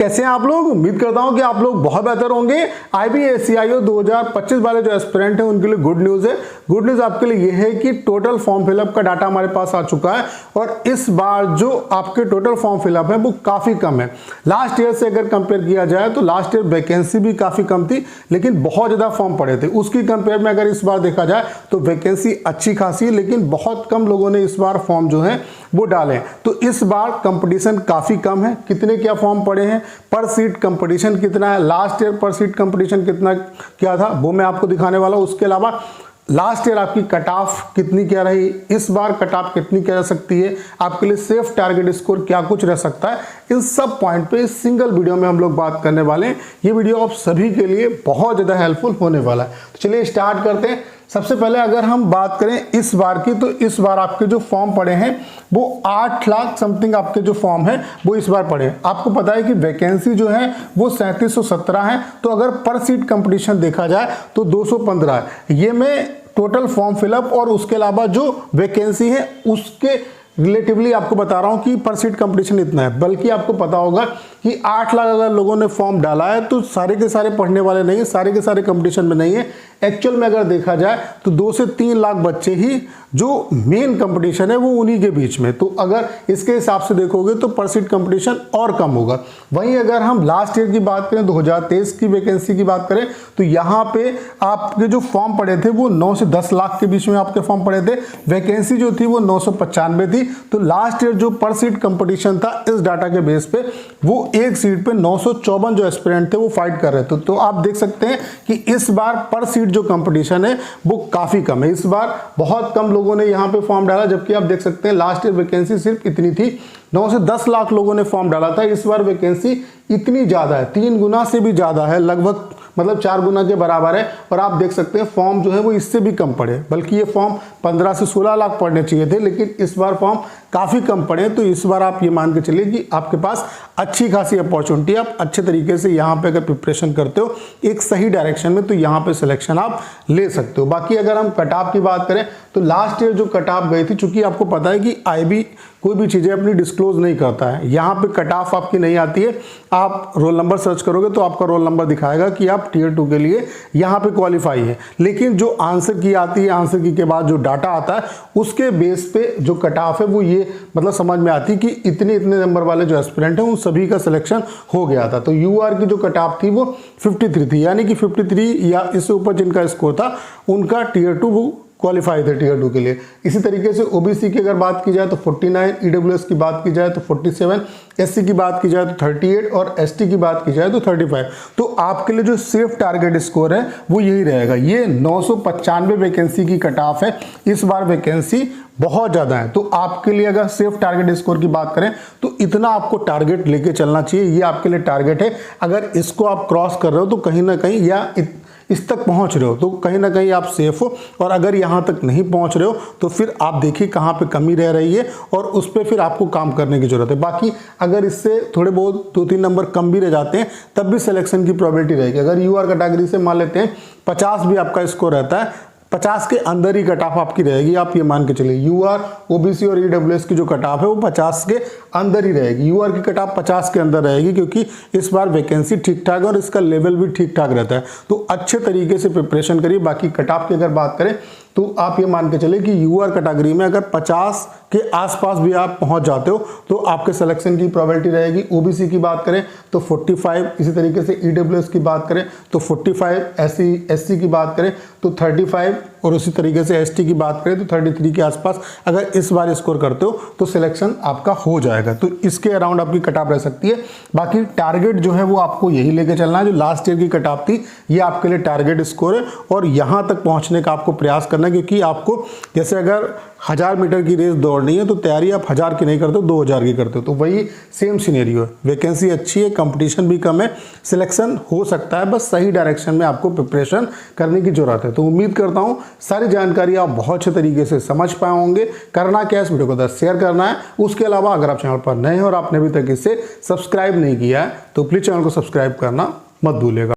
कैसे हैं आप लोग। उम्मीद करता हूं कि आप लोग बहुत बेहतर होंगे। IBACIO 2025 वाले जो एस्पिरेंट हैं उनके लिए गुड न्यूज़ है। गुड न्यूज़ आपके लिए ये है कि टोटल फॉर्म फिलअप का डाटा हमारे पास आ चुका है और इस बार जो आपके टोटल फॉर्म फिलअप है वो काफ़ी कम है। लास्ट ईयर से अगर कंपेयर किया जाए तो लास्ट ईयर वैकेंसी भी काफ़ी कम थी लेकिन बहुत ज़्यादा फॉर्म पड़े थे। उसकी कंपेयर में अगर इस बार देखा जाए तो वैकेंसी अच्छी खासी है लेकिन बहुत कम लोगों ने इस बार फॉर्म जो है वो डाले। तो इस बार कंपटीशन काफ़ी कम है। कितने क्या फॉर्म पड़े हैं, पर सीट कंपटीशन कितना है, लास्ट ईयर पर सीट कंपटीशन कितना क्या था वो मैं आपको दिखाने वाला हूं। उसके अलावा लास्ट ईयर आपकी कट ऑफ कितनी क्या रही, इस बार कट ऑफ कितनी क्या रह सकती है, आपके लिए सेफ टारगेट स्कोर क्या कुछ रह सकता है, इन सब पॉइंट पे सिंगल वीडियो में हम लोग बात करने वाले हैं। ये वीडियो आप सभी के लिए बहुत ज़्यादा हेल्पफुल होने वाला है। तो चलिए स्टार्ट करते हैं। सबसे पहले अगर हम बात करें इस बार की तो इस बार आपके जो फॉर्म पड़े हैं वो 8 लाख समथिंग आपके जो फॉर्म है वो इस बार पड़े हैं। आपको पता है कि वैकेंसी जो है वो 3717 है। तो अगर पर सीट कंपटीशन देखा जाए तो 215 है। ये मैं टोटल फॉर्म फिलअप और उसके अलावा जो वैकेंसी है उसके रिलेटिवली आपको बता रहा हूं कि पर सीट कंपटीशन इतना है। बल्कि आपको पता होगा कि 8 लाख अगर लोगों ने फॉर्म डाला है तो सारे के सारे पढ़ने वाले नहीं है, सारे के सारे कंपटीशन में नहीं है। एक्चुअल में अगर देखा जाए तो 2 से 3 लाख बच्चे ही जो मेन कंपटीशन है वो उन्हीं के बीच में। तो अगर इसके हिसाब से देखोगे तो पर सीट कंपटीशन और कम होगा। वहीं अगर हम लास्ट ईयर की बात करें 2023 की वैकेंसी की बात करें तो यहाँ पे आपके जो फॉर्म पड़े थे वो 9 से 10 लाख के बीच में आपके फॉर्म पड़े थे। वैकेंसी जो थी वो 995 थी। तो लास्ट ईयर जो पर सीट कंपटीशन था इस डाटा के बेस पे वो एक सीट पे 954 जो एस्पिरेंट थे वो फाइट कर रहे थे। तो आप देख सकते हैं कि इस बार पर सीट जो कंपटीशन है वो काफी कम है। इस बार बहुत कम लोगों ने यहाँ पे फॉर्म डाला, जबकि आप देख सकते हैं लास्ट ईयर वैकेंसी सिर्फ इतनी थी, 9 से 10 लाख लोगों ने फॉर्म डाला था। इस बार वैकेंसी इतनी ज्यादा है, 3 गुना से भी ज्यादा है, लगभग मतलब 4 गुना के बराबर है। और आप देख सकते हैं फॉर्म जो है वो इससे भी कम पड़े, बल्कि ये फॉर्म 15 से 16 लाख पड़ने चाहिए थे लेकिन इस बार फॉर्म काफ़ी कम पड़े। तो इस बार आप ये मान के चलिए कि आपके पास अच्छी खासी अपॉर्चुनिटी है। आप अच्छे तरीके से यहाँ पे अगर प्रिपरेशन करते हो एक सही डायरेक्शन में तो यहाँ पे सिलेक्शन आप ले सकते हो। बाकी अगर हम कट ऑफ की बात करें तो लास्ट ईयर जो कट ऑफ गई थी, चूंकि आपको पता है कि IB कोई भी चीज़ें अपनी डिस्क्लोज नहीं करता है, यहाँ पे कट ऑफ आपकी नहीं आती है। आप रोल नंबर सर्च करोगे तो आपका रोल नंबर दिखाएगा कि आप टियर 2 के लिए यहाँ पे क्वालिफाई है। लेकिन जो आंसर की आती है, आंसर की के बाद जो डाटा आता है उसके बेस पे जो कट ऑफ है वो ये मतलब समझ में आती है कि इतने नंबर वाले जो एस्पिरेंट हैं उन सभी का सिलेक्शन हो गया था। तो UR की जो कट ऑफ थी वो 53 थी, यानी कि 53 या इससे ऊपर जिनका स्कोर था उनका टियर 2 वो क्वालिफाई थे टियर 2 के लिए। इसी तरीके से OBC की अगर बात की जाए तो 49, EWS की बात की जाए तो 47, SC की बात की जाए तो 38 और ST की बात की जाए तो 35। तो आपके लिए जो सेफ टारगेट स्कोर है वो यही रहेगा। ये 995 वैकेंसी की कट ऑफ है। इस बार वैकेंसी बहुत ज़्यादा है तो आपके लिए अगर सेफ टारगेट स्कोर की बात करें तो इतना आपको टारगेट लेके चलना चाहिए। ये आपके लिए टारगेट है। अगर इसको आप क्रॉस कर रहे हो तो कहीं ना कहीं या इस तक पहुंच रहे हो तो कहीं ना कहीं आप सेफ हो, और अगर यहाँ तक नहीं पहुंच रहे हो तो फिर आप देखिए कहाँ पे कमी रह रही है और उस पर फिर आपको काम करने की जरूरत है। बाकी अगर इससे थोड़े बहुत 2-3 नंबर कम भी रह जाते हैं तब भी सिलेक्शन की प्रोबेबिलिटी रहेगी। अगर UR कैटेगरी से मान लेते हैं 50 भी आपका स्कोर रहता है, 50 के अंदर ही कट ऑफ आपकी रहेगी। आप ये मान के चलिए UR, OBC और EWS की जो कट ऑफ है वो 50 के अंदर ही रहेगी। UR की कट ऑफ 50 के अंदर रहेगी क्योंकि इस बार वैकेंसी ठीक ठाक है और इसका लेवल भी ठीक ठाक रहता है। तो अच्छे तरीके से प्रिपरेशन करिए। बाकी कट ऑफ की अगर बात करें तो आप ये मान के चलिए कि UR कैटेगरी में अगर 50 के आसपास भी आप पहुंच जाते हो तो आपके सिलेक्शन की प्रोबेबिलिटी रहेगी। OBC की बात करें तो 45, इसी तरीके से EWS की बात करें तो 45, SC की बात करें तो 35 और उसी तरीके से ST की बात करें तो 33 के आसपास अगर इस बार स्कोर करते हो तो सिलेक्शन आपका हो जाएगा। तो इसके अराउंड आपकी कट ऑफ रह सकती है। बाकी टारगेट जो है वो आपको यही लेके चलना है। जो लास्ट ईयर की कट ऑफ थी ये आपके लिए टारगेट स्कोर है और यहाँ तक पहुँचने का आपको प्रयास करना है। क्योंकि आपको जैसे अगर 1000 मीटर की रेस दौड़नी है तो तैयारी आप 1000 की नहीं करते हो, 2000 की करते हो। तो वही सेम सिनेरियो है। वैकेंसी अच्छी है, कंपटीशन भी कम है, सिलेक्शन हो सकता है, बस सही डायरेक्शन में आपको प्रिपरेशन करने की जरूरत है। तो उम्मीद करता हूँ सारी जानकारी आप बहुत अच्छे तरीके से समझ पाए होंगे। करना क्या है, इस वीडियो को 10 शेयर करना है। उसके अलावा अगर आप चैनल पर नए हैं और आपने अभी तक इसे सब्सक्राइब नहीं किया है तो प्लीज चैनल को सब्सक्राइब करना मत भूलिएगा।